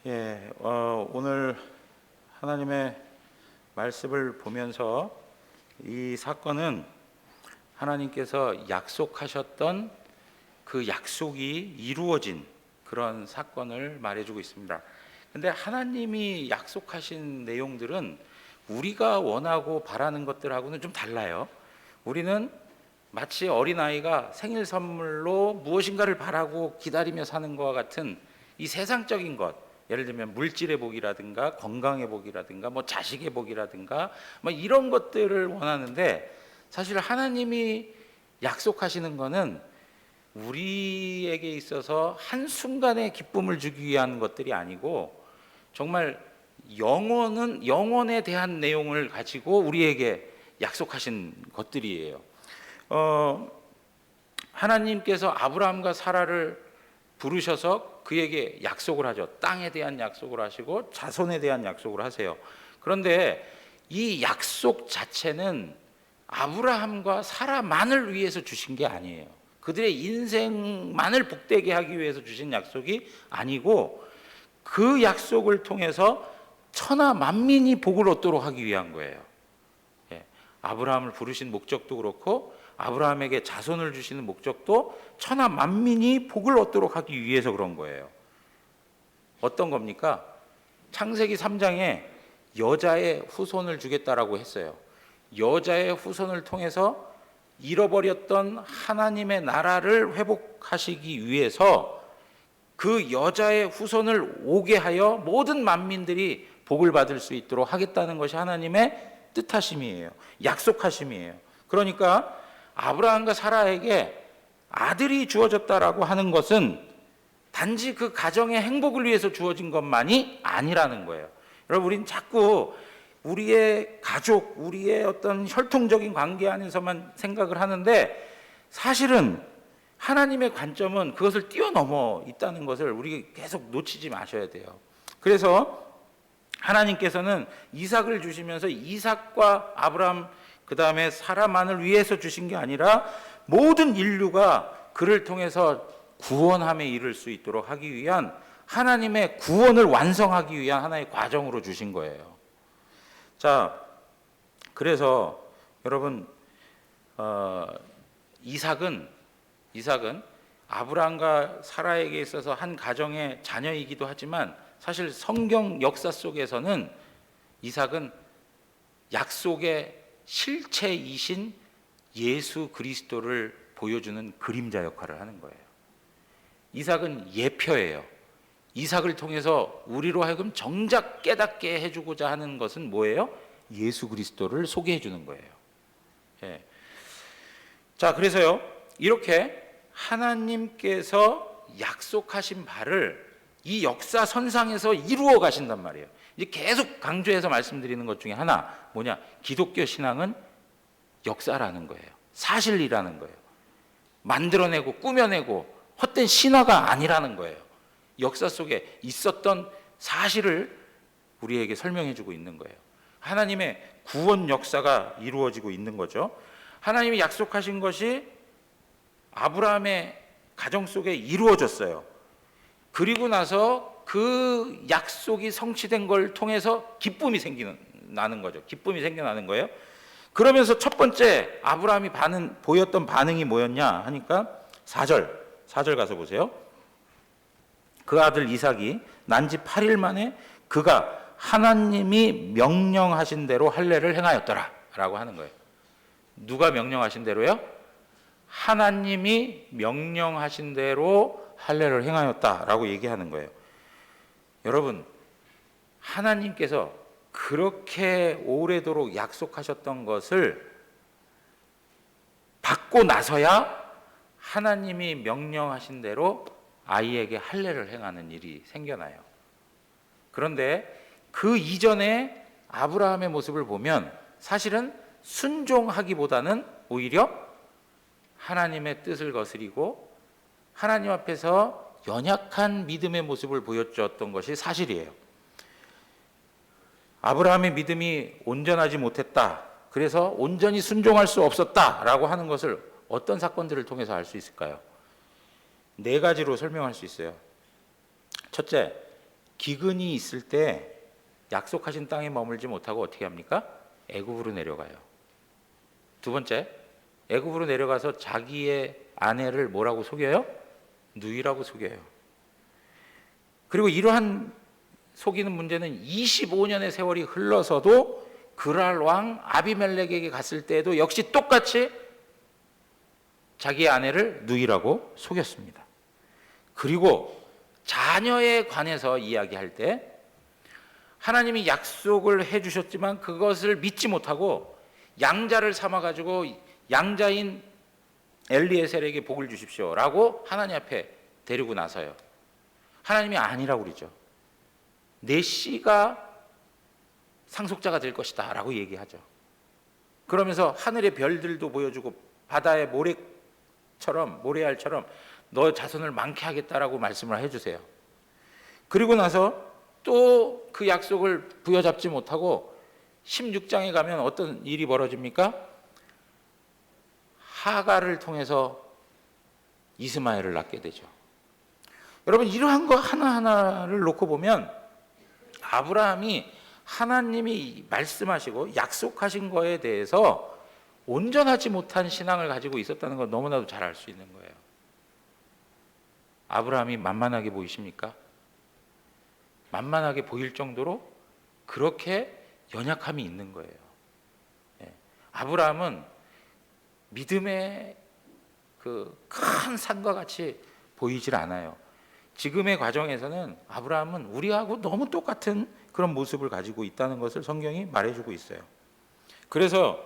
오늘 하나님의 말씀을 보면서 이 사건은 하나님께서 약속하셨던 그 약속이 이루어진 그런 사건을 말해주고 있습니다. 근데 하나님이 약속하신 내용들은 우리가 원하고 바라는 것들하고는 좀 달라요. 우리는 마치 어린아이가 생일 선물로 무엇인가를 바라고 기다리며 사는 것과 같은 이 세상적인 것, 예를 들면 물질의 복이라든가 건강의 복이라든가 뭐 자식의 복이라든가 뭐 이런 것들을 원하는데, 사실 하나님이 약속하시는 것은 우리에게 있어서 한순간의 기쁨을 주기 위한 것들이 아니고 정말 영원에 대한 내용을 가지고 우리에게 약속하신 것들이에요. 하나님께서 아브라함과 사라를 부르셔서 그에게 약속을 하죠. 땅에 대한 약속을 하시고 자손에 대한 약속을 하세요. 그런데 이 약속 자체는 아브라함과 사라만을 위해서 주신 게 아니에요. 그들의 인생만을 복되게 하기 위해서 주신 약속이 아니고 그 약속을 통해서 천하 만민이 복을 얻도록 하기 위한 거예요. 아브라함을 부르신 목적도 그렇고 아브라함에게 자손을 주시는 목적도 천하 만민이 복을 얻도록 하기 위해서 그런 거예요. 어떤 겁니까? 창세기 3장에 여자의 후손을 주겠다라고 했어요. 여자의 후손을 통해서 잃어버렸던 하나님의 나라를 회복하시기 위해서 그 여자의 후손을 오게 하여 모든 만민들이 복을 받을 수 있도록 하겠다는 것이 하나님의 뜻하심이에요. 약속하심이에요. 그러니까 아브라함과 사라에게 아들이 주어졌다라고 하는 것은 단지 그 가정의 행복을 위해서 주어진 것만이 아니라는 거예요. 여러분, 우리는 자꾸 우리의 가족, 우리의 어떤 혈통적인 관계 안에서만 생각을 하는데 사실은 하나님의 관점은 그것을 뛰어넘어 있다는 것을 우리 계속 놓치지 마셔야 돼요. 그래서 하나님께서는 이삭을 주시면서 이삭과 아브라함 그 다음에 사라만을 위해서 주신 게 아니라 모든 인류가 그를 통해서 구원함에 이를 수 있도록 하기 위한 하나님의 구원을 완성하기 위한 하나의 과정으로 주신 거예요. 자, 그래서 여러분, 이삭은 아브라함과 사라에게 있어서 한 가정의 자녀이기도 하지만 사실 성경 역사 속에서는 이삭은 약속의 실체이신 예수 그리스도를 보여주는 그림자 역할을 하는 거예요. 이삭은 예표예요. 이삭을 통해서 우리로 하여금 정작 깨닫게 해주고자 하는 것은 뭐예요? 예수 그리스도를 소개해 주는 거예요. 자, 그래서요, 이렇게 하나님께서 약속하신 바를 이 역사선상에서 이루어 가신단 말이에요. 이제 계속 강조해서 말씀드리는 것 중에 하나, 뭐냐? 기독교 신앙은 역사라는 거예요. 사실이라는 거예요. 만들어내고 꾸며내고 헛된 신화가 아니라는 거예요. 역사 속에 있었던 사실을 우리에게 설명해 주고 있는 거예요. 하나님의 구원 역사가 이루어지고 있는 거죠. 하나님이 약속하신 것이 아브라함의 가정 속에 이루어졌어요. 그리고 나서 그 약속이 성취된 걸 통해서 기쁨이 생겨나는 거죠. 기쁨이 생겨나는 거예요. 그러면서 첫 번째 아브라함이 보였던 반응이 뭐였냐 하니까 4절 가서 보세요. 그 아들 이삭이 난 지 8일 만에 그가 하나님이 명령하신 대로 할례를 행하였더라 라고 하는 거예요. 누가 명령하신 대로요? 하나님이 명령하신 대로 할례를 행하였다라고 얘기하는 거예요. 여러분, 하나님께서 그렇게 오래도록 약속하셨던 것을 받고 나서야 하나님이 명령하신 대로 아이에게 할례를 행하는 일이 생겨나요. 그런데 그 이전에 아브라함의 모습을 보면 사실은 순종하기보다는 오히려 하나님의 뜻을 거스리고 하나님 앞에서 연약한 믿음의 모습을 보여줬던 것이 사실이에요. 아브라함의 믿음이 온전하지 못했다, 그래서 온전히 순종할 수 없었다라고 하는 것을 어떤 사건들을 통해서 알 수 있을까요? 4가지로 설명할 수 있어요. 첫째, 기근이 있을 때 약속하신 땅에 머물지 못하고 어떻게 합니까? 애굽으로 내려가요. 두 번째, 애굽으로 내려가서 자기의 아내를 뭐라고 속여요? 누이라고 속여요. 그리고 이러한 속이는 문제는 25년의 세월이 흘러서도 그랄 왕 아비멜렉에게 갔을 때에도 역시 똑같이 자기의 아내를 누이라고 속였습니다. 그리고 자녀에 관해서 이야기할 때 하나님이 약속을 해주셨지만 그것을 믿지 못하고 양자를 삼아가지고 양자인 엘리에셀에게 복을 주십시오라고 하나님 앞에 데리고 나서요. 하나님이 아니라고 그러죠. 내 씨가 상속자가 될 것이다 라고 얘기하죠. 그러면서 하늘의 별들도 보여주고 바다의 모래알처럼 너 자손을 많게 하겠다라고 말씀을 해주세요. 그리고 나서 또 그 약속을 부여잡지 못하고 16장에 가면 어떤 일이 벌어집니까? 하갈을 통해서 이스마엘을 낳게 되죠. 여러분, 이러한 거 하나하나를 놓고 보면 아브라함이 하나님이 말씀하시고 약속하신 거에 대해서 온전하지 못한 신앙을 가지고 있었다는 걸 너무나도 잘 알 수 있는 거예요. 아브라함이 만만하게 보이십니까? 만만하게 보일 정도로 그렇게 연약함이 있는 거예요. 아브라함은 믿음의 그 큰 산과 같이 보이질 않아요. 지금의 과정에서는 아브라함은 우리하고 너무 똑같은 그런 모습을 가지고 있다는 것을 성경이 말해주고 있어요. 그래서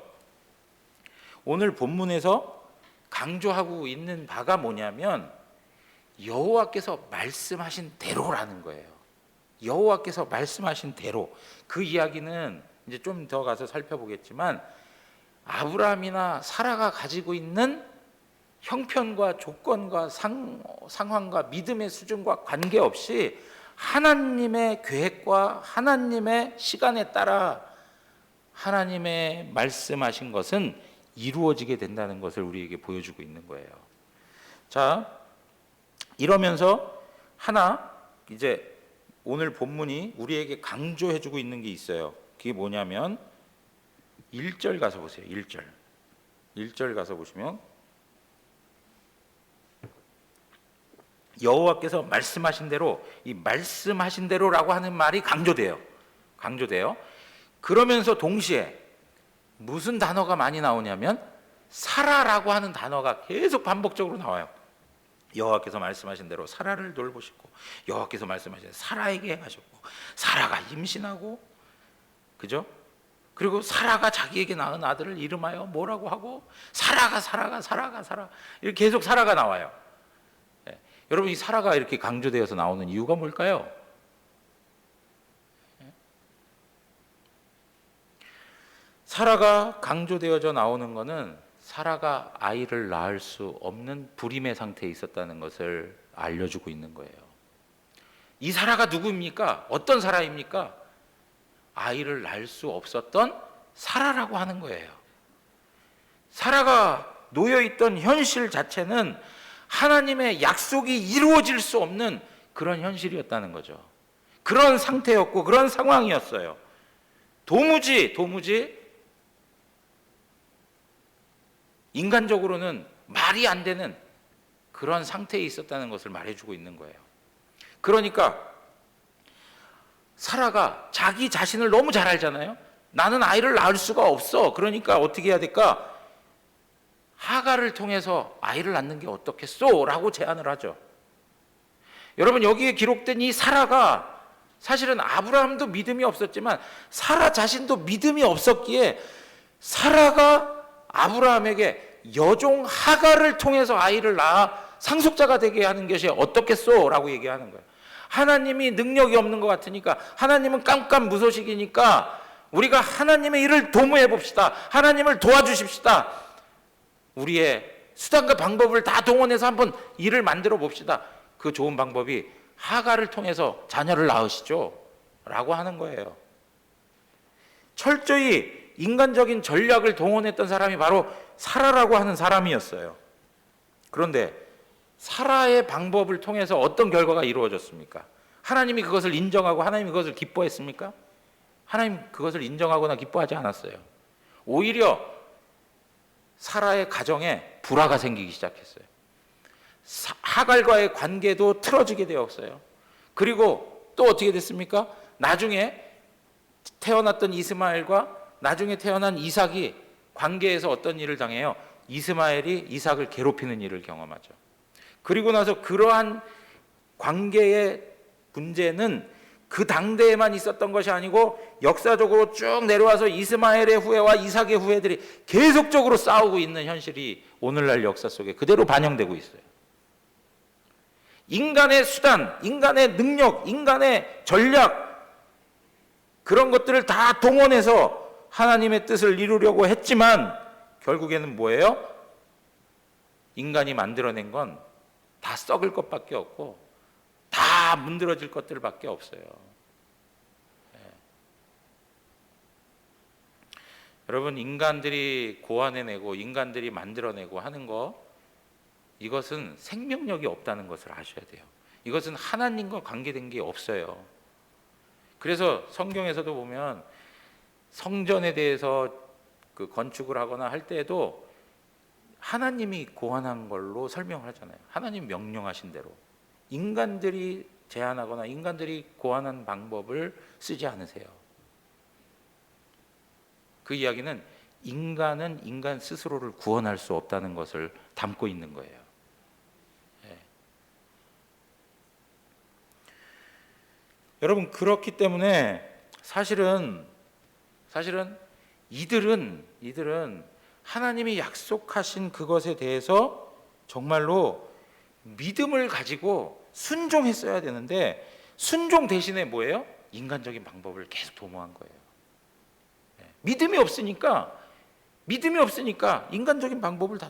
오늘 본문에서 강조하고 있는 바가 뭐냐면 여호와께서 말씀하신 대로라는 거예요. 여호와께서 말씀하신 대로. 그 이야기는 이제 좀 더 가서 살펴보겠지만 아브라함이나 사라가 가지고 있는 형편과 조건과 상황과 믿음의 수준과 관계없이 하나님의 계획과 하나님의 시간에 따라 하나님의 말씀하신 것은 이루어지게 된다는 것을 우리에게 보여주고 있는 거예요. 자, 이러면서 하나 이제 오늘 본문이 우리에게 강조해주고 있는 게 있어요. 그게 뭐냐면 1절 가서 보세요. 1절 가서 보시면 여호와께서 말씀하신 대로, 이 말씀하신 대로라고 하는 말이 강조돼요. 그러면서 동시에 무슨 단어가 많이 나오냐면 사라라고 하는 단어가 계속 반복적으로 나와요. 여호와께서 말씀하신 대로 사라를 돌보시고, 여호와께서 말씀하신 대로 사라에게 하셨고, 사라가 임신하고, 그죠? 그리고 사라가 자기에게 낳은 아들을 이름하여 뭐라고 하고, 사라 이렇게 계속 사라가 나와요. 여러분, 이 사라가 이렇게 강조되어서 나오는 이유가 뭘까요? 사라가 강조되어져 나오는 것은 사라가 아이를 낳을 수 없는 불임의 상태에 있었다는 것을 알려주고 있는 거예요. 이 사라가 누구입니까? 어떤 사라입니까? 아이를 낳을 수 없었던 사라라고 하는 거예요. 사라가 놓여있던 현실 자체는 하나님의 약속이 이루어질 수 없는 그런 현실이었다는 거죠. 그런 상태였고 그런 상황이었어요. 도무지 인간적으로는 말이 안 되는 그런 상태에 있었다는 것을 말해주고 있는 거예요. 그러니까 사라가 자기 자신을 너무 잘 알잖아요. 나는 아이를 낳을 수가 없어. 그러니까 어떻게 해야 될까? 하갈을 통해서 아이를 낳는 게 어떻겠소? 라고 제안을 하죠. 여러분, 여기에 기록된 이 사라가 사실은 아브라함도 믿음이 없었지만 사라 자신도 믿음이 없었기에 사라가 아브라함에게 여종 하갈을 통해서 아이를 낳아 상속자가 되게 하는 것이 어떻겠소? 라고 얘기하는 거예요. 하나님이 능력이 없는 것 같으니까, 하나님은 깜깜무소식이니까 우리가 하나님의 일을 도모해 봅시다. 하나님을 도와주십시다. 우리의 수단과 방법을 다 동원해서 한번 일을 만들어 봅시다. 그 좋은 방법이 하갈을 통해서 자녀를 낳으시죠 라고 하는 거예요. 철저히 인간적인 전략을 동원했던 사람이 바로 사라라고 하는 사람이었어요. 그런데 사라의 방법을 통해서 어떤 결과가 이루어졌습니까? 하나님이 그것을 인정하고 하나님이 그것을 기뻐했습니까? 하나님 그것을 인정하거나 기뻐하지 않았어요. 오히려 사라의 가정에 불화가 생기기 시작했어요. 하갈과의 관계도 틀어지게 되었어요. 그리고 또 어떻게 됐습니까? 나중에 태어났던 이스마엘과 나중에 태어난 이삭이 관계에서 어떤 일을 당해요? 이스마엘이 이삭을 괴롭히는 일을 경험하죠. 그리고 나서 그러한 관계의 문제는 그 당대에만 있었던 것이 아니고 역사적으로 쭉 내려와서 이스마엘의 후예와 이삭의 후예들이 계속적으로 싸우고 있는 현실이 오늘날 역사 속에 그대로 반영되고 있어요. 인간의 수단, 인간의 능력, 인간의 전략, 그런 것들을 다 동원해서 하나님의 뜻을 이루려고 했지만 결국에는 뭐예요? 인간이 만들어낸 건 다 썩을 것밖에 없고 다 문드러질 것들밖에 없어요. 네. 여러분, 인간들이 고안해내고 인간들이 만들어내고 하는 거, 이것은 생명력이 없다는 것을 아셔야 돼요. 이것은 하나님과 관계된 게 없어요. 그래서 성경에서도 보면 성전에 대해서 그 건축을 하거나 할 때에도 하나님이 고안한 걸로 설명을 하잖아요. 하나님 명령하신 대로. 인간들이 제안하거나 인간들이 고안한 방법을 쓰지 않으세요. 그 이야기는 인간은 인간 스스로를 구원할 수 없다는 것을 담고 있는 거예요. 네. 여러분, 그렇기 때문에 사실은 이들은 하나님이 약속하신 그것에 대해서 정말로 믿음을 가지고 순종했어야 되는데 순종 대신에 뭐예요? 인간적인 방법을 계속 도모한 거예요. 믿음이 없으니까 인간적인 방법을 다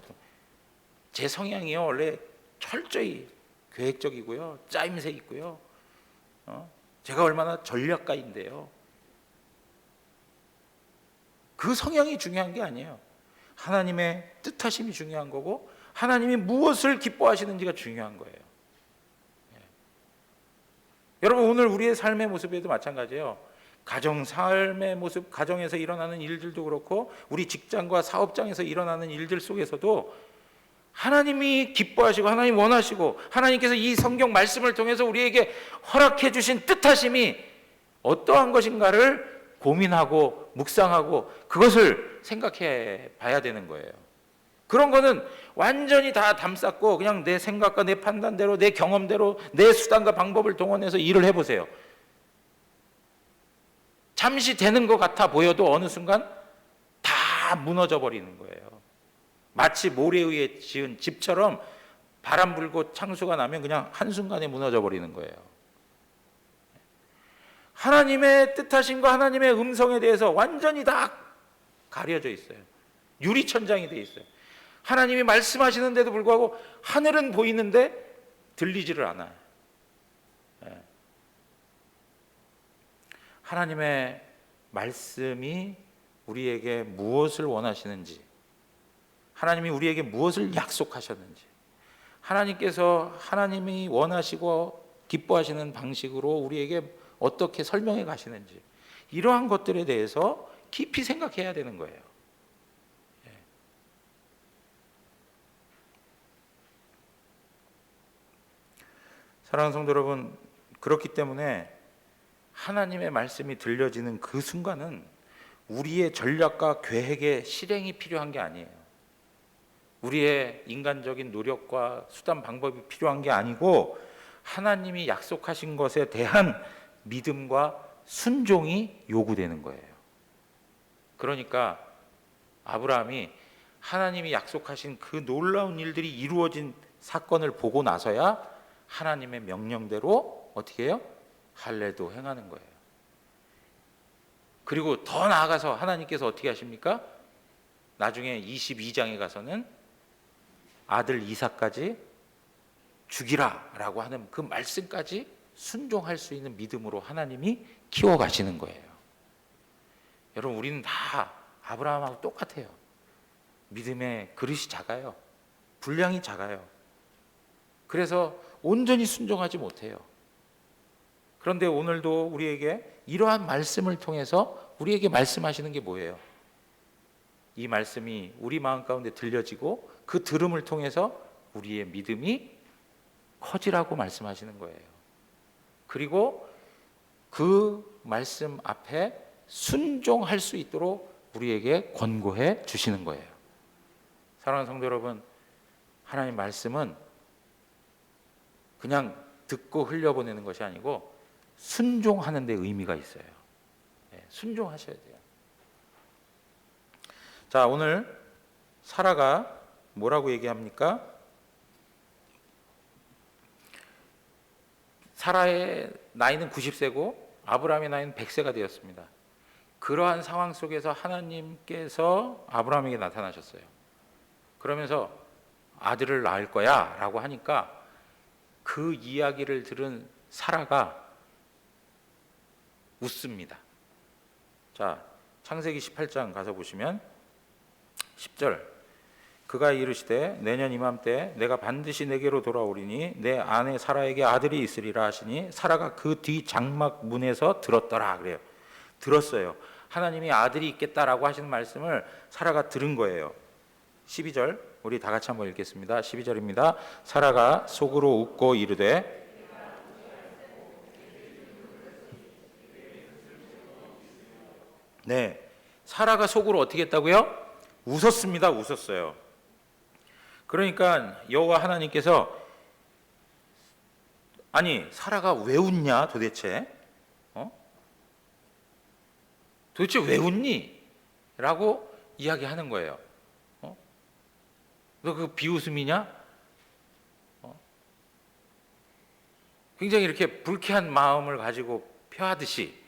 제 성향이요, 원래 철저히 계획적이고요, 짜임새 있고요. 제가 얼마나 전략가인데요. 그 성향이 중요한 게 아니에요. 하나님의 뜻하심이 중요한 거고 하나님이 무엇을 기뻐하시는지가 중요한 거예요. 여러분, 오늘 우리의 삶의 모습에도 마찬가지예요. 가정 삶의 모습, 가정에서 일어나는 일들도 그렇고 우리 직장과 사업장에서 일어나는 일들 속에서도 하나님이 기뻐하시고 하나님 원하시고 하나님께서 이 성경 말씀을 통해서 우리에게 허락해 주신 뜻하심이 어떠한 것인가를 고민하고 묵상하고 그것을 생각해 봐야 되는 거예요. 그런 거는 완전히 다 담쌓고 그냥 내 생각과 내 판단대로 내 경험대로 내 수단과 방법을 동원해서 일을 해보세요. 잠시 되는 것 같아 보여도 어느 순간 다 무너져 버리는 거예요. 마치 모래에 의해 지은 집처럼 바람 불고 창수가 나면 그냥 한순간에 무너져 버리는 거예요. 하나님의 뜻하심과 하나님의 음성에 대해서 완전히 다 가려져 있어요. 유리천장이 돼 있어요. 하나님이 말씀하시는데도 불구하고 하늘은 보이는데 들리지를 않아요. 하나님의 말씀이 우리에게 무엇을 원하시는지, 하나님이 우리에게 무엇을 약속하셨는지, 하나님께서 하나님이 원하시고 기뻐하시는 방식으로 우리에게 어떻게 설명해 가시는지, 이러한 것들에 대해서 깊이 생각해야 되는 거예요. 사랑하는 성도 여러분, 그렇기 때문에 하나님의 말씀이 들려지는 그 순간은 우리의 전략과 계획의 실행이 필요한 게 아니에요. 우리의 인간적인 노력과 수단 방법이 필요한 게 아니고 하나님이 약속하신 것에 대한 믿음과 순종이 요구되는 거예요. 그러니까 아브라함이 하나님이 약속하신 그 놀라운 일들이 이루어진 사건을 보고 나서야 하나님의 명령대로 어떻게 해요? 할례도 행하는 거예요. 그리고 더 나아가서 하나님께서 어떻게 하십니까? 나중에 22장에 가서는 아들 이삭까지 죽이라 라고 하는 그 말씀까지 순종할 수 있는 믿음으로 하나님이 키워가시는 거예요. 여러분, 우리는 다 아브라함하고 똑같아요. 믿음의 그릇이 작아요. 분량이 작아요. 그래서 온전히 순종하지 못해요. 그런데 오늘도 우리에게 이러한 말씀을 통해서 우리에게 말씀하시는 게 뭐예요? 이 말씀이 우리 마음 가운데 들려지고 그 들음을 통해서 우리의 믿음이 커지라고 말씀하시는 거예요. 그리고 그 말씀 앞에 순종할 수 있도록 우리에게 권고해 주시는 거예요. 사랑하는 성도 여러분, 하나님 말씀은 그냥 듣고 흘려보내는 것이 아니고 순종하는 데 의미가 있어요. 순종하셔야 돼요. 자, 오늘 사라가 뭐라고 얘기합니까? 사라의 나이는 90세고 아브라함의 나이는 100세가 되었습니다. 그러한 상황 속에서 하나님께서 아브라함에게 나타나셨어요. 그러면서 아들을 낳을 거야 라고 하니까 그 이야기를 들은 사라가 웃습니다. 자, 창세기 18장 가서 보시면 10절, 그가 이르시되 내년 이맘때 내가 반드시 내게로 돌아오리니 내 아내 사라에게 아들이 있으리라 하시니 사라가 그 뒤 장막 문에서 들었더라 그래요. 들었어요. 하나님이 아들이 있겠다라고 하시는 말씀을 사라가 들은 거예요. 12절 우리 다 같이 한번 읽겠습니다. 12절입니다. 사라가 속으로 웃고 이르되, 네, 사라가 속으로 어떻게 했다고요? 웃었습니다. 웃었어요. 그러니까 여호와 하나님께서 아니 사라가 왜 웃냐 도대체? 도대체 왜 웃니? 라고 이야기하는 거예요. 너 그 비웃음이냐? 굉장히 이렇게 불쾌한 마음을 가지고 표하듯이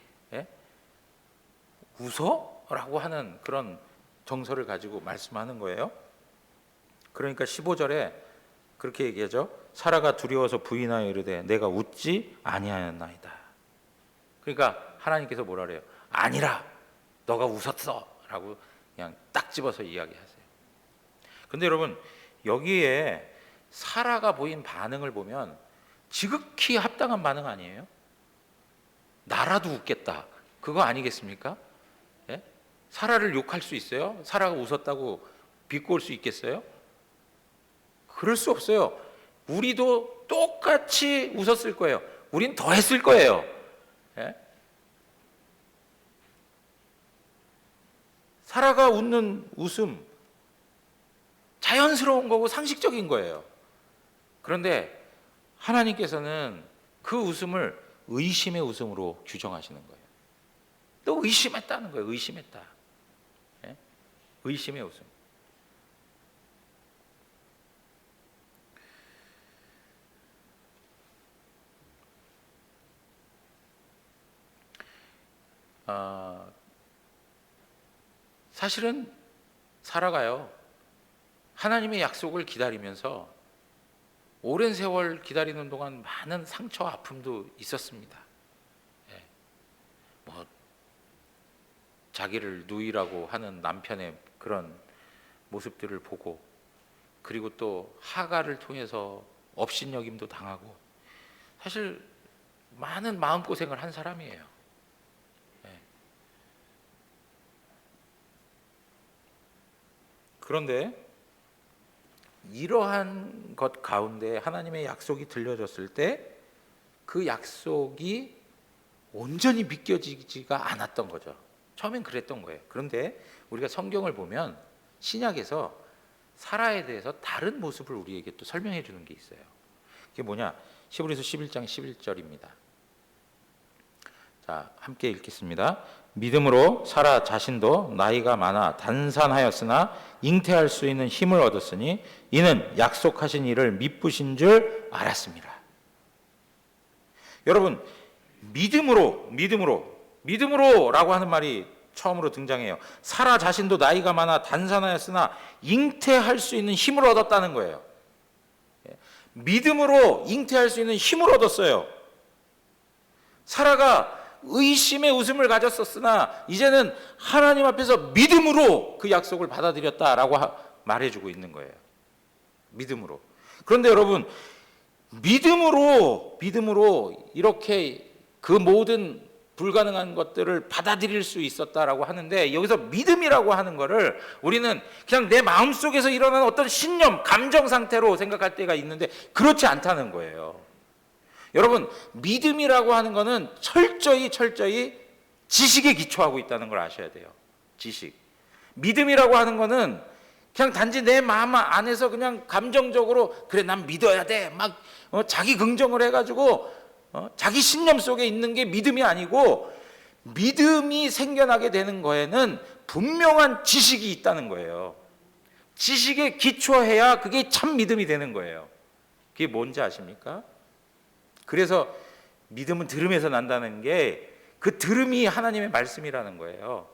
웃어? 라고 하는 그런 정서를 가지고 말씀하는 거예요. 그러니까 15절에 그렇게 얘기하죠. 사라가 두려워서 부인하여 이르되 내가 웃지 아니하였나이다. 그러니까 하나님께서 뭐라 그래요? 아니라 너가 웃었어 라고 그냥 딱 집어서 이야기하세요. 근데 여러분 여기에 사라가 보인 반응을 보면 지극히 합당한 반응 아니에요? 나라도 웃겠다 그거 아니겠습니까? 예? 사라를 욕할 수 있어요? 사라가 웃었다고 비꼬을 수 있겠어요? 그럴 수 없어요. 우리도 똑같이 웃었을 거예요. 우린 더 했을 거예요. 예? 사라가 웃는 웃음 자연스러운 거고 상식적인 거예요. 그런데 하나님께서는 그 웃음을 의심의 웃음으로 규정하시는 거예요. 너 의심했다는 거예요. 의심했다. 예? 의심의 웃음. 사실은 사라가요 하나님의 약속을 기다리면서 오랜 세월 기다리는 동안 많은 상처와 아픔도 있었습니다. 예. 뭐 자기를 누이라고 하는 남편의 그런 모습들을 보고 그리고 또 하가를 통해서 업신여김도 당하고 사실 많은 마음고생을 한 사람이에요. 그런데 이러한 것 가운데 하나님의 약속이 들려졌을 때 그 약속이 온전히 믿겨지지가 않았던 거죠. 처음엔 그랬던 거예요. 그런데 우리가 성경을 보면 신약에서 사라에 대해서 다른 모습을 우리에게 또 설명해 주는 게 있어요. 그게 뭐냐? 히브리서 11장 11절입니다. 자, 함께 읽겠습니다. 믿음으로 사라 자신도 나이가 많아 단산하였으나 잉태할 수 있는 힘을 얻었으니 이는 약속하신 이를 미쁘신 줄 알았습니다. 여러분 믿음으로라고 하는 말이 처음으로 등장해요. 사라 자신도 나이가 많아 단산하였으나 잉태할 수 있는 힘을 얻었다는 거예요. 믿음으로 잉태할 수 있는 힘을 얻었어요. 사라가 의심의 웃음을 가졌었으나 이제는 하나님 앞에서 믿음으로 그 약속을 받아들였다라고 말해주고 있는 거예요. 믿음으로. 그런데 여러분 믿음으로 이렇게 그 모든 불가능한 것들을 받아들일 수 있었다라고 하는데, 여기서 믿음이라고 하는 거를 우리는 그냥 내 마음속에서 일어나는 어떤 신념, 감정 상태로 생각할 때가 있는데 그렇지 않다는 거예요. 여러분, 믿음이라고 하는 거는 철저히 지식에 기초하고 있다는 걸 아셔야 돼요. 지식. 믿음이라고 하는 거는 그냥 단지 내 마음 안에서 그냥 감정적으로 그래 난 믿어야 돼 막 자기 긍정을 해가지고 자기 신념 속에 있는 게 믿음이 아니고, 믿음이 생겨나게 되는 거에는 분명한 지식이 있다는 거예요. 지식에 기초해야 그게 참 믿음이 되는 거예요. 그게 뭔지 아십니까? 그래서 믿음은 들음에서 난다는 게, 그 들음이 하나님의 말씀이라는 거예요.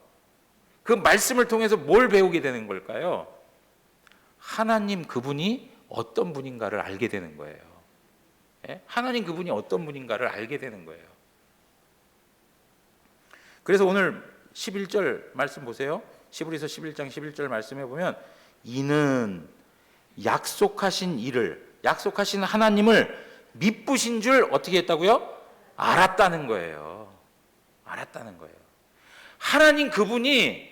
그 말씀을 통해서 뭘 배우게 되는 걸까요? 하나님 그분이 어떤 분인가를 알게 되는 거예요. 예? 하나님 그분이 어떤 분인가를 알게 되는 거예요. 그래서 오늘 11절 말씀 보세요. 시브리서 11장 11절 말씀해 보면, 이는 약속하신 이를, 약속하신 하나님을 미쁘신 줄 어떻게 했다고요? 알았다는 거예요. 알았다는 거예요. 하나님 그분이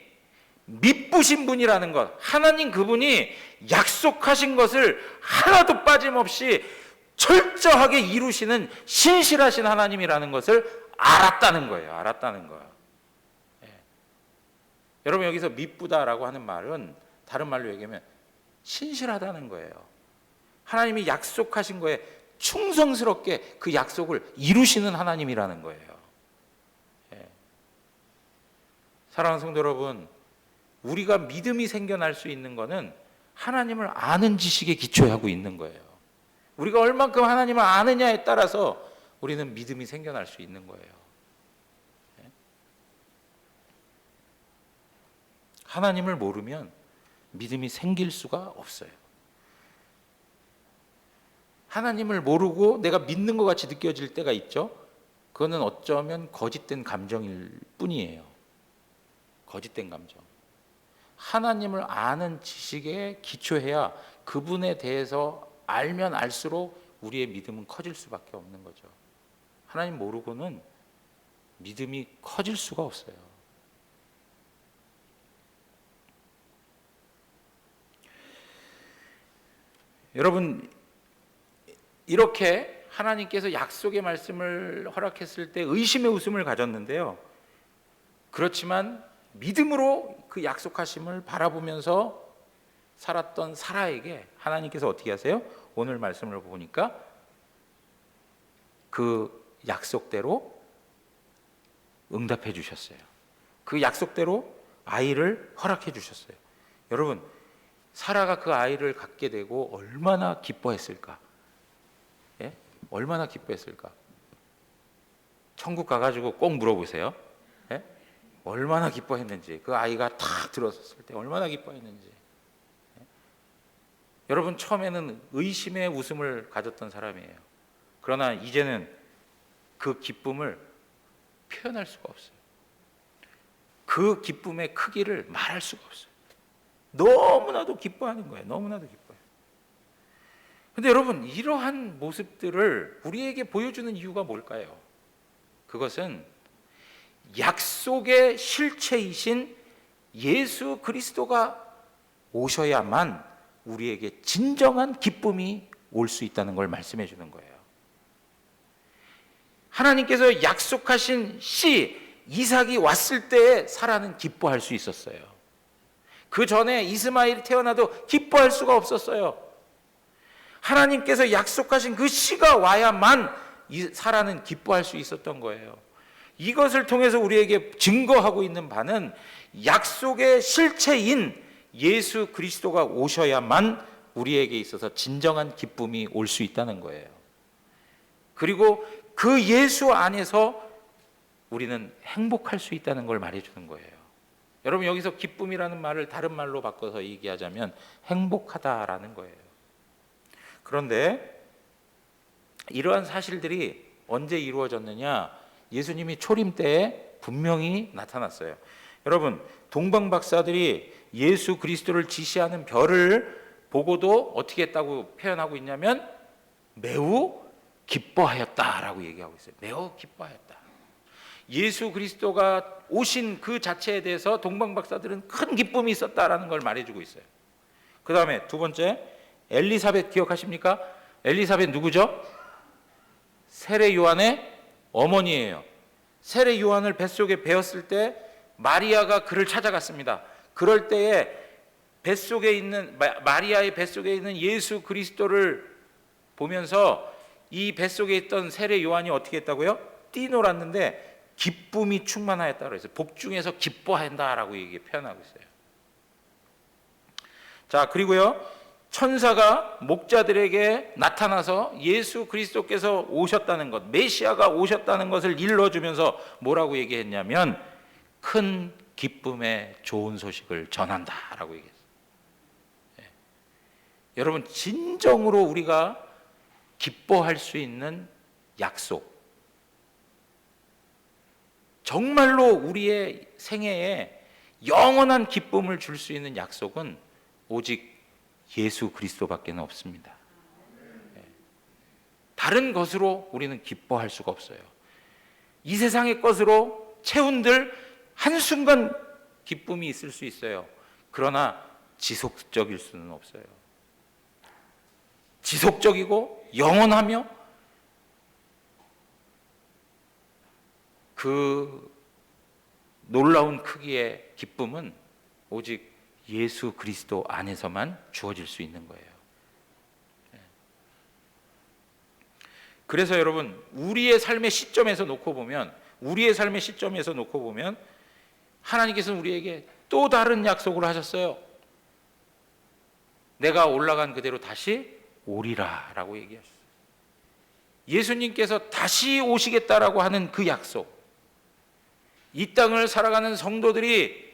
미쁘신 분이라는 것, 하나님 그분이 약속하신 것을 하나도 빠짐없이 철저하게 이루시는 신실하신 하나님이라는 것을 알았다는 거예요. 알았다는 거예요. 예. 여러분, 여기서 미쁘다라고 하는 말은 다른 말로 얘기하면 신실하다는 거예요. 하나님이 약속하신 거에 충성스럽게 그 약속을 이루시는 하나님이라는 거예요. 예. 사랑하는 성도 여러분, 우리가 믿음이 생겨날 수 있는 것은 하나님을 아는 지식에 기초하고 있는 거예요. 우리가 얼만큼 하나님을 아느냐에 따라서 우리는 믿음이 생겨날 수 있는 거예요. 예? 하나님을 모르면 믿음이 생길 수가 없어요. 하나님을 모르고 내가 믿는 것 같이 느껴질 때가 있죠. 그거는 어쩌면 거짓된 감정일 뿐이에요. 거짓된 감정. 하나님을 아는 지식에 기초해야 그분에 대해서 알면 알수록 우리의 믿음은 커질 수밖에 없는 거죠. 하나님 모르고는 믿음이 커질 수가 없어요. 여러분, 이렇게 하나님께서 약속의 말씀을 허락했을 때 의심의 웃음을 가졌는데요. 그렇지만 믿음으로 그 약속하심을 바라보면서 살았던 사라에게 하나님께서 어떻게 하세요? 오늘 말씀을 보니까 그 약속대로 응답해 주셨어요. 그 약속대로 아이를 허락해 주셨어요. 여러분, 사라가 그 아이를 갖게 되고 얼마나 기뻐했을까? 예? 얼마나 기뻐했을까? 천국 가가지고 꼭 물어보세요. 예? 얼마나 기뻐했는지, 그 아이가 탁 들어섰을 때 얼마나 기뻐했는지. 예? 여러분, 처음에는 의심의 웃음을 가졌던 사람이에요. 그러나 이제는 그 기쁨을 표현할 수가 없어요. 그 기쁨의 크기를 말할 수가 없어요. 너무나도 기뻐하는 거예요. 너무나도 기뻐요. 근데 여러분, 이러한 모습들을 우리에게 보여주는 이유가 뭘까요? 그것은 약속의 실체이신 예수 그리스도가 오셔야만 우리에게 진정한 기쁨이 올 수 있다는 걸 말씀해 주는 거예요. 하나님께서 약속하신 씨 이삭이 왔을 때에 사라는 기뻐할 수 있었어요. 그 전에 이스마엘이 태어나도 기뻐할 수가 없었어요. 하나님께서 약속하신 그 씨가 와야만 사라는 기뻐할 수 있었던 거예요. 이것을 통해서 우리에게 증거하고 있는 바는 약속의 실체인 예수 그리스도가 오셔야만 우리에게 있어서 진정한 기쁨이 올 수 있다는 거예요. 그리고 그 예수 안에서 우리는 행복할 수 있다는 걸 말해주는 거예요. 여러분, 여기서 기쁨이라는 말을 다른 말로 바꿔서 얘기하자면 행복하다라는 거예요. 그런데 이러한 사실들이 언제 이루어졌느냐? 예수님이 초림 때에 분명히 나타났어요. 여러분, 동방 박사들이 예수 그리스도를 지시하는 별을 보고도 어떻게 했다고 표현하고 있냐면 매우 기뻐하였다라고 얘기하고 있어요. 매우 기뻐하였다. 예수 그리스도가 오신 그 자체에 대해서 동방 박사들은 큰 기쁨이 있었다라는 걸 말해주고 있어요. 그 다음에 두 번째, 엘리사벳 기억하십니까? 엘리사벳 누구죠? 세례 요한의 어머니예요. 세례 요한을 뱃속에 배었을 때 마리아가 그를 찾아갔습니다. 그럴 때에 뱃속에 있는 마리아의 뱃속에 있는 예수 그리스도를 보면서 이 뱃속에 있던 세례 요한이 어떻게 했다고요? 뛰놀았는데 기쁨이 충만하였다고 했어요. 복중에서 기뻐한다라고 얘기 표현하고 있어요. 자, 그리고요, 천사가 목자들에게 나타나서 예수 그리스도께서 오셨다는 것, 메시아가 오셨다는 것을 일러주면서 뭐라고 얘기했냐면 큰 기쁨의 좋은 소식을 전한다라고 얘기했어요. 여러분, 진정으로 우리가 기뻐할 수 있는 약속, 정말로 우리의 생애에 영원한 기쁨을 줄 수 있는 약속은 오직 예수 그리스도밖에 없습니다. 다른 것으로 우리는 기뻐할 수가 없어요. 이 세상의 것으로 채운들 한순간 기쁨이 있을 수 있어요. 그러나 지속적일 수는 없어요. 지속적이고 영원하며 그 놀라운 크기의 기쁨은 오직 예수 그리스도 안에서만 주어질 수 있는 거예요. 그래서 여러분, 우리의 삶의 시점에서 놓고 보면 하나님께서는 우리에게 또 다른 약속을 하셨어요. 내가 올라간 그대로 다시 오리라 라고 얘기하셨어요. 예수님께서 다시 오시겠다라고 하는 그 약속, 이 땅을 살아가는 성도들이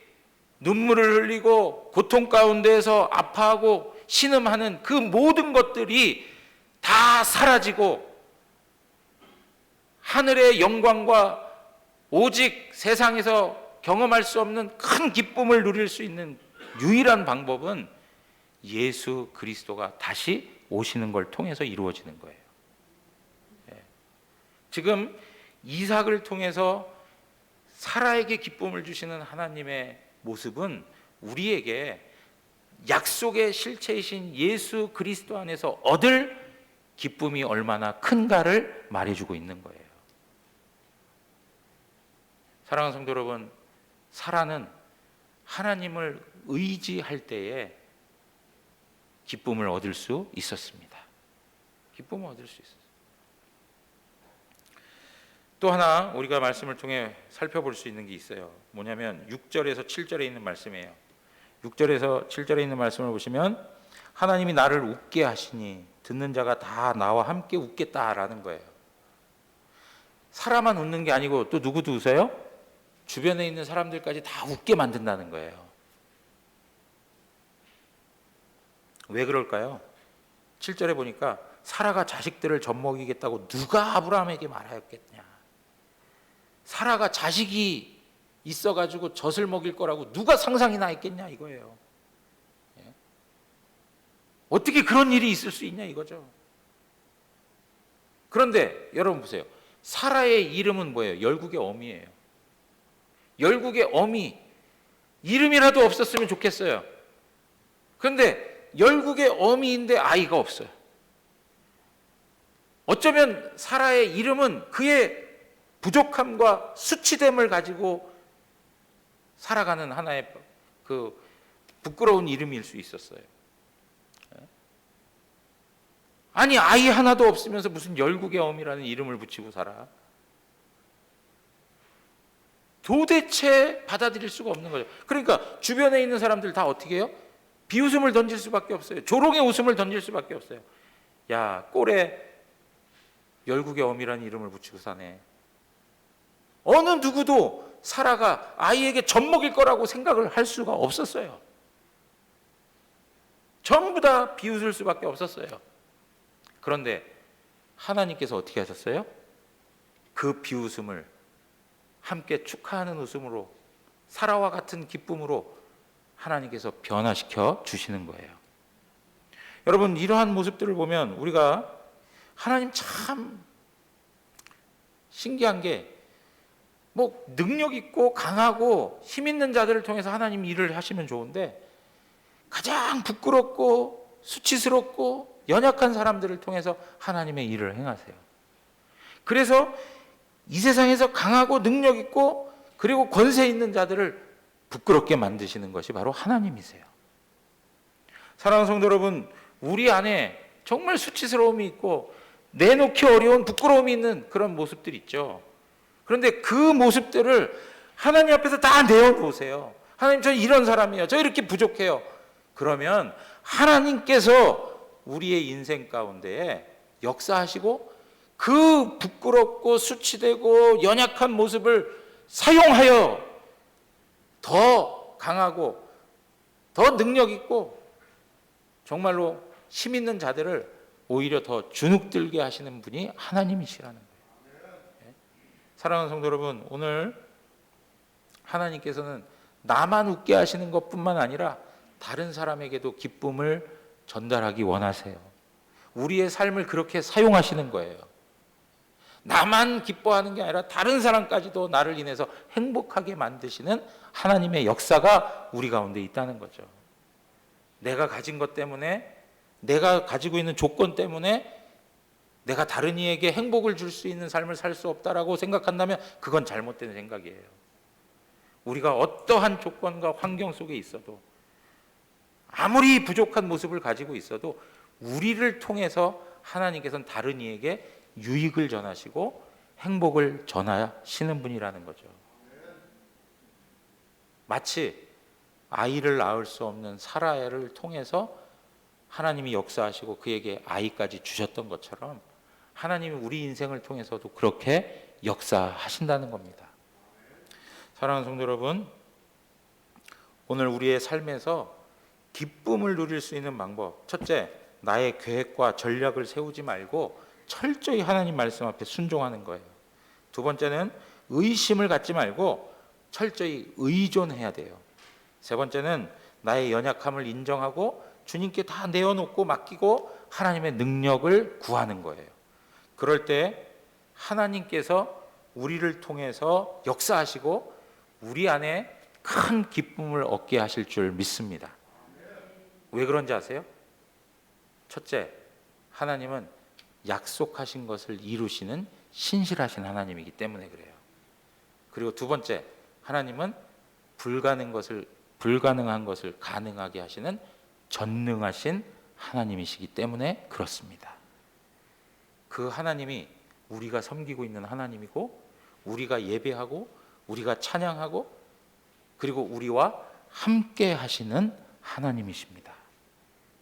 눈물을 흘리고 고통 가운데에서 아파하고 신음하는 그 모든 것들이 다 사라지고 하늘의 영광과 오직 세상에서 경험할 수 없는 큰 기쁨을 누릴 수 있는 유일한 방법은 예수 그리스도가 다시 오시는 걸 통해서 이루어지는 거예요. 지금 이삭을 통해서 사라에게 기쁨을 주시는 하나님의 모습은 우리에게 약속의 실체이신 예수 그리스도 안에서 얻을 기쁨이 얼마나 큰가를 말해주고 있는 거예요. 사랑하는 성도 여러분, 사라는 하나님을 의지할 때에 기쁨을 얻을 수 있었습니다. 기쁨을 얻을 수 있었어요. 또 하나 우리가 말씀을 통해 살펴볼 수 있는 게 있어요. 뭐냐면 6절에서 7절에 있는 말씀이에요. 6절에서 7절에 있는 말씀을 보시면 하나님이 나를 웃게 하시니 듣는 자가 다 나와 함께 웃겠다라는 거예요. 사람만 웃는 게 아니고 또 누구도 웃어요? 주변에 있는 사람들까지 다 웃게 만든다는 거예요. 왜 그럴까요? 7절에 보니까 사라가 자식들을 젖먹이겠다고 누가 아브라함에게 말하였겠냐. 사라가 자식이 있어가지고 젖을 먹일 거라고 누가 상상이나 했겠냐 이거예요. 어떻게 그런 일이 있을 수 있냐 이거죠. 그런데 여러분 보세요. 사라의 이름은 뭐예요? 열국의 어미예요. 열국의 어미, 이름이라도 없었으면 좋겠어요. 그런데 열국의 어미인데 아이가 없어요. 어쩌면 사라의 이름은 그의 부족함과 수치됨을 가지고 살아가는 하나의 그 부끄러운 이름일 수 있었어요. 아니, 아이 하나도 없으면서 무슨 열국의 어미라는 이름을 붙이고 살아? 도대체 받아들일 수가 없는 거죠. 그러니까 주변에 있는 사람들 다 어떻게 해요? 비웃음을 던질 수밖에 없어요. 조롱의 웃음을 던질 수밖에 없어요. 야, 꼴에 열국의 어미라는 이름을 붙이고 사네. 어느 누구도 사라가 아이에게 젖먹일 거라고 생각을 할 수가 없었어요. 전부 다 비웃을 수밖에 없었어요. 그런데 하나님께서 어떻게 하셨어요? 그 비웃음을 함께 축하하는 웃음으로, 사라와 같은 기쁨으로 하나님께서 변화시켜 주시는 거예요. 여러분, 이러한 모습들을 보면 우리가 하나님 참 신기한 게 뭐 능력 있고 강하고 힘 있는 자들을 통해서 하나님 일을 하시면 좋은데 가장 부끄럽고 수치스럽고 연약한 사람들을 통해서 하나님의 일을 행하세요. 그래서 이 세상에서 강하고 능력 있고 그리고 권세 있는 자들을 부끄럽게 만드시는 것이 바로 하나님이세요. 사랑하는 성도 여러분, 우리 안에 정말 수치스러움이 있고 내놓기 어려운 부끄러움이 있는 그런 모습들이 있죠. 그런데 그 모습들을 하나님 앞에서 다 내어놓으세요. 하나님, 저 이런 사람이에요. 저 이렇게 부족해요. 그러면 하나님께서 우리의 인생 가운데 역사하시고 그 부끄럽고 수치되고 연약한 모습을 사용하여 더 강하고 더 능력 있고 정말로 힘 있는 자들을 오히려 더 주눅들게 하시는 분이 하나님이시라는 거예요. 사랑하는 성도 여러분, 오늘 하나님께서는 나만 웃게 하시는 것뿐만 아니라 다른 사람에게도 기쁨을 전달하기 원하세요. 우리의 삶을 그렇게 사용하시는 거예요. 나만 기뻐하는 게 아니라 다른 사람까지도 나를 인해서 행복하게 만드시는 하나님의 역사가 우리 가운데 있다는 거죠. 내가 가진 것 때문에, 내가 가지고 있는 조건 때문에 내가 다른 이에게 행복을 줄 수 있는 삶을 살 수 없다라고 생각한다면 그건 잘못된 생각이에요. 우리가 어떠한 조건과 환경 속에 있어도 아무리 부족한 모습을 가지고 있어도 우리를 통해서 하나님께서는 다른 이에게 유익을 전하시고 행복을 전하시는 분이라는 거죠. 마치 아이를 낳을 수 없는 사라를 통해서 하나님이 역사하시고 그에게 아이까지 주셨던 것처럼 하나님이 우리 인생을 통해서도 그렇게 역사하신다는 겁니다. 사랑하는 성도 여러분, 오늘 우리의 삶에서 기쁨을 누릴 수 있는 방법, 첫째, 나의 계획과 전략을 세우지 말고 철저히 하나님 말씀 앞에 순종하는 거예요. 두 번째는 의심을 갖지 말고 철저히 의존해야 돼요. 세 번째는 나의 연약함을 인정하고 주님께 다 내어놓고 맡기고 하나님의 능력을 구하는 거예요. 그럴 때 하나님께서 우리를 통해서 역사하시고 우리 안에 큰 기쁨을 얻게 하실 줄 믿습니다. 왜 그런지 아세요? 첫째, 하나님은 약속하신 것을 이루시는 신실하신 하나님이기 때문에 그래요. 그리고 두 번째, 하나님은 불가능한 것을 가능하게 하시는 전능하신 하나님이시기 때문에 그렇습니다. 그 하나님이 우리가 섬기고 있는 하나님이고 우리가 예배하고 우리가 찬양하고 그리고 우리와 함께 하시는 하나님이십니다.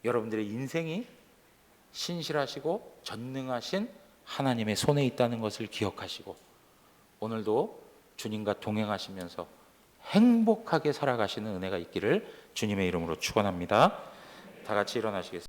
여러분들의 인생이 신실하시고 전능하신 하나님의 손에 있다는 것을 기억하시고 오늘도 주님과 동행하시면서 행복하게 살아가시는 은혜가 있기를 주님의 이름으로 축원합니다. 다 같이 일어나시겠습니다.